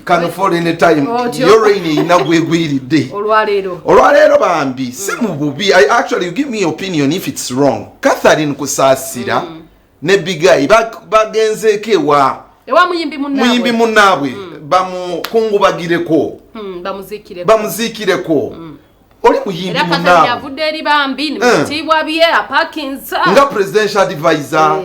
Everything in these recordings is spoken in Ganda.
can fall any time. You're raining na gwegwiride. Olwalero bambi simububi. I actually give me opinion if it's wrong. Catherine Kusasira ne bigai bagenzeke wa muyimbi munabwe bamukungubagireko bamuzikireko oli muyimbi munabwe yavudde eri bambi nimutibwa bye Parkinson nga presidential advisor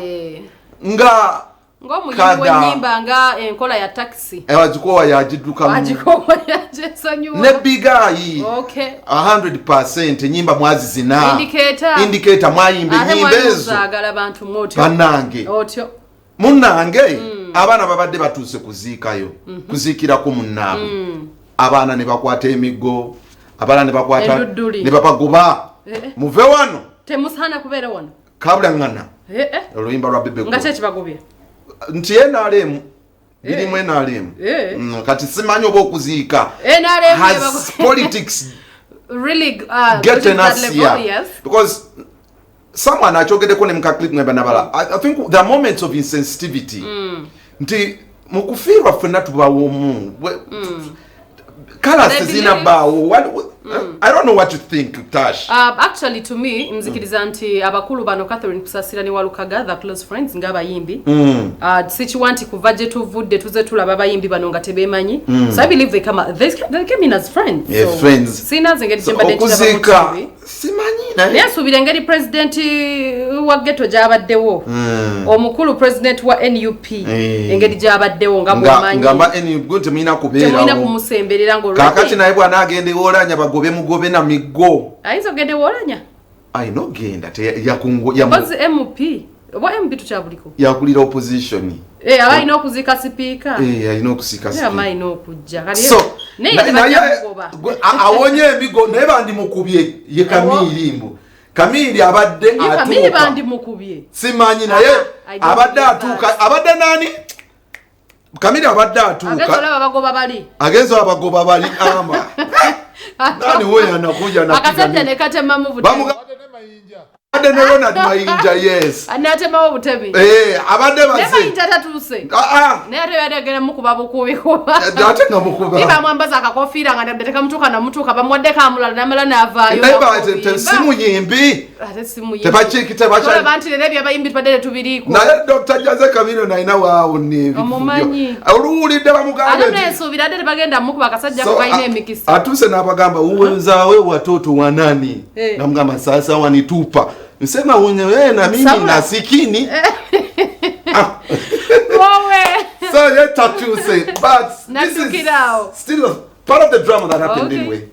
nga ngomuyimbi wenyimba nga enkola ya taxi wajikowa yajiduka ne bigai 100% nyimba mwazi zina indicator mwayimbe nyimbe ezo abantu moto banange munange abana babadde batuse kuziikayo kuzikira ku munnaabo abana ne bakwata emigo abana ne bakwata ne bapagoba muve wano temusana kubeera wano kabla ngana oluyimba lwa bebe ngache kibagobye nti NRM bili mu NRM kati simanyi oba okuziika has politics really getting us here yes. Because someone achogedeko ne mukaclip ngaba nabala I think the moments of insensitivity nti mukufirwa fena tubawo mu colors zina bawo I don't know what you think Tash. Actually to me mzikiriza nti abakulu bano Catherine Kusasira ni Walukagga the close friends ngaba yimbi sichiwanti kuvaje tuvudde tuze tulaba bayimbi bano nga tebemanyi so I believe they came in as friends yeah, so friends sina zengedi chimba de Kukuziika simanyi na yesu bilengedi president wa ghetto jabaddewo omukulu president wa NUP engedi jabaddewo ngabwamanyi ngamba NUP gonte mina kubeera temina kumusemberera ngo kakati naye bwana agende wolanya bagobe mugobe na migo aizo gende wolanya I know genda te yakungo ya bazi MP wa MP tuchabuliko yakulira opposition aba ino kuzika speaker ino kusika speaker ama ino kujja kali so naye awonye emigo naye bandi mukubye ye Kamirimbo Kamiri abadde atuka Kamiri bandi mukubye simanyi naye abadde atuka abadde nani Kamiri abadde atuka agezo abagoba bali ama nani wewe anakuja na akasajja ne katema mu butemi abadde ne Ronald Mayinja yes anatema mu butemi abadde base ne Mayinja tatuse ne atebadde mukuba bukubiko ate nga mukuba biba mwambaza akakofira nga ndeteka mutuka na mutuka bamwadde kamulala namala navaayo ne simu yimbi ate simu yimbi tebachiki tebacha abantu ne bya bayimbi padele tubiriko na Dr. Jaze Kamiro na ina waawo ne omumanyi olulidde bamugambe ate nesubira ate bagenda mukuba akasajja ko kaine emikisi atuse nabagamba uwenzawe watoto wanani namgamba sasa wanitupa Msema wewe na mimi nasikini. So you talk to say, but this is still a part of the drama that happened anyway.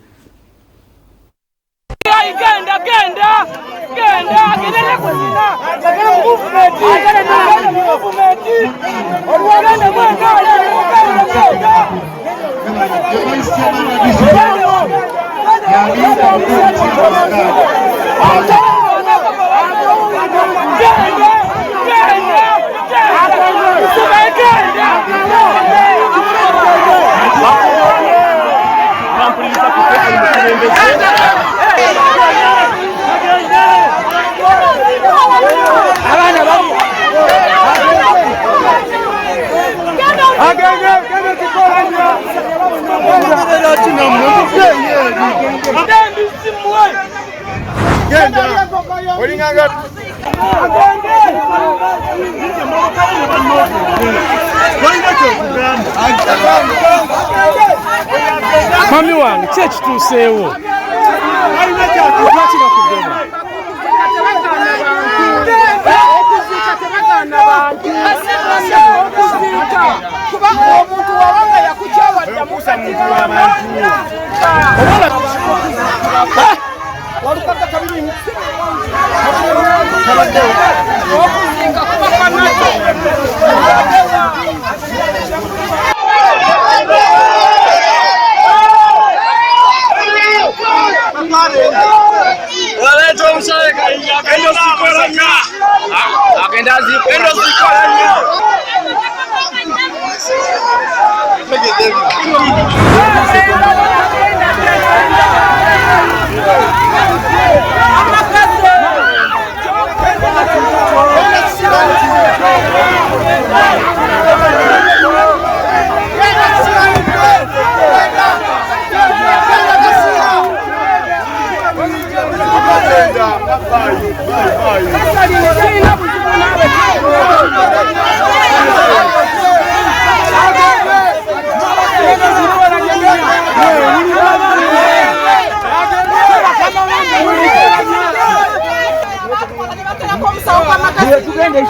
Mami wange church tuseewo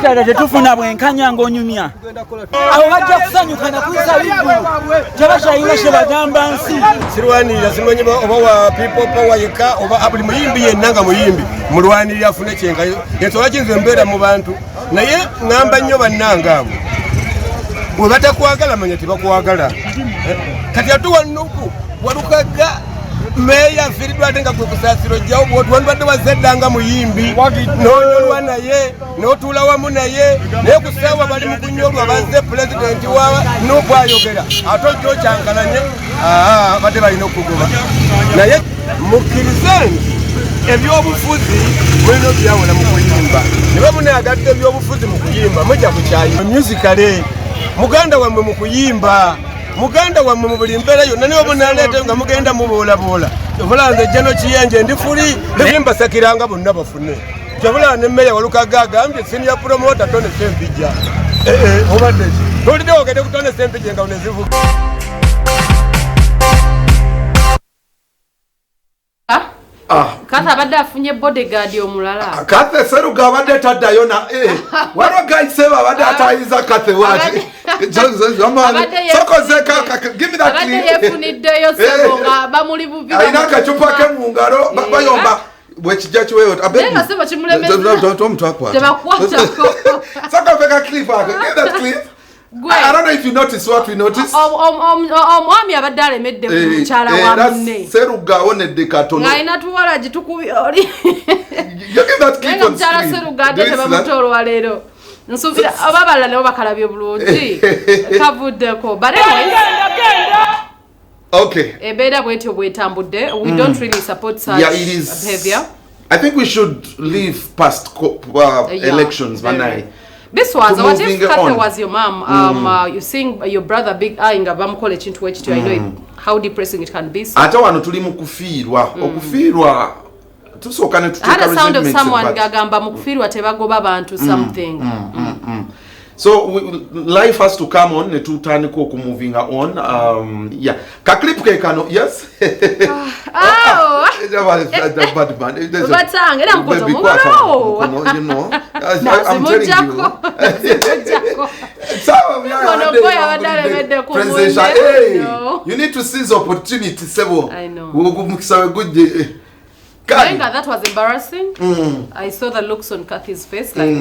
Maisha tetufuna bwenkanya ng'onyumya. Awo bajja kusanyuka na kuyisa biggulu. Tebashayina kye bagamba nsi. Sirwanirira simanyi oba wa people power yeka oba buli muyimbi yenna nga muyimbi mulwanirira afune kyenkayo. Ensonga kinze mbeera mu bantu naye ngamba nnyo bannanga abo. Bwe batakwagala manya tebakwagala. Kati atuwa Nuku Walukagga meya firidwa atenga Kusasira jjawo bw'otwandibadde wazeddanga muyimbi n'onyolwa naye n'otuula wamu naye naye ku ssaawa bali mu kunyolwa bazze pulezidenti wa Nuku ayogera ate ojja okyankalanye badde balina okugoba naye mukkirize nti ebyobufuzi mulina obyawula mu kuyimba ne bwe munayagadde ebyobufuzi mu kuyimba mujja kukyayimba musicale muganda wammwe mu kuyimba muganda wammwe mu buli mbeera yonna niwe bunaleete nga mugenda muboolaboola obulanze jjano kiyenje ndi fuli ebimbasakiranga bonna bafune kyobulana ne mmeeya Walukagga agambye senior promoter Tone Sempijja obadde ki tolidde ogende ku Tone Sempijja nga onezivuga Kata abadde afunye bodyguard omulala. Kate Seruga abadde taddayo na Walukagga iseba abadde atayiza Kate wati. Sokoze give me that clip. Abadde yefuniddeyo sebo nga bamuli bubi. Ayina akacupa ke mu ngalo bayomba bwekijja kiweyo. Nenga sebo kimulemeza. Tom twakwa. Tebakwata ko. Sokoze ka clip ako. Give that clip. I don't know if you notice what we noticed. Mwami abadde alemedde ku mukyala wa munne. Seruga onedde katono. Ng'ayina tuwala gitukubi oli. You get that clip on screen. Mukyala Seruga ate tebamutoolwa leero. Nsuubira ababala nabo bakalabye bulungi. Kavuddeko. But anyway. Okay. Ebeera bwetyo bwetambudde. We don't really support such behavior. I think we should leave past elections, Manai. This was what if Kate was your mom, you seeing your brother big eye nga bamukola ekintu ekityo. I know how depressing it can be. So ate wano tuli mu kufiirwa okufiirwa tusooka ne tuteeka resentment. Had a sound of someone gagamba mu kufiirwa tebagoba bantu something. So life has to come on ne tutandika okumoving on. Yeah, ka clip ke kano. Yes. Bad man. Batanga era mkoto mungalo. You know. I'm telling you. You need to seize opportunity, Sebo. I know. That was embarrassing. I saw the looks on Kathy's face. Like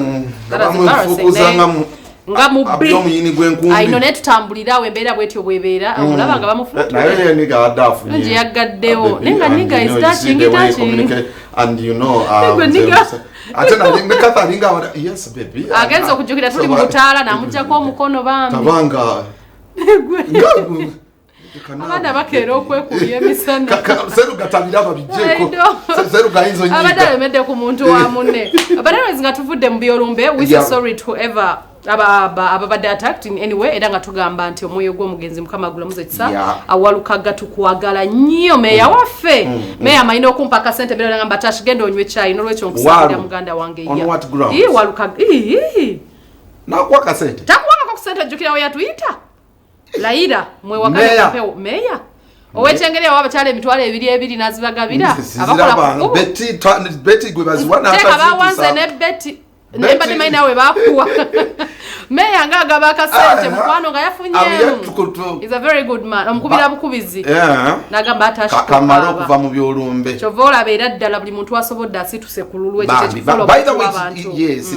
that was embarrassing. I know net tambulira wembeera bwetyo bwebera omulaba nga bamufuna naye niga adafu nje yagaddewo niga is touching and you know ate na Kathy ninga yes baby agenza okujjukira tuli mu butaala namujjako omukono bambi tabanga abada bakeera okwekubya emisana Seruga tabira babijjeko Seruga inzo nyiga abada alemedde ku muntu wa munne abada nga tuvudde mu byolumbe we are sorry to whoever ababadde attacked in any way era nga tugamba nti omwoyo gw'omugenzi mukama gulamuze kisa Walukagga tukwagala nnyo meya waffe meya amayina okumpa akasente bera ngamba tashigenda onywe chai n'olwekyo nkusabira muganda wange on what ground Walukagga nakwa kasente takuwaka ku sente jukira we yatuyita Laira mwe wakati peo meya owechengere waba chale emitwalo ebiri nazibagabira abakola Betty gwe baziwana hata teka bawanze ne Betty nemba de maina we bakuwa meya ngaga bakasente mukwano nga yafunye is a very good man omukubira bukubizi nagamba atashuka kamaro kuva mu byolumbe chovola beera ddala buli muntu asobodde asituse kululwe ekyo by the way yes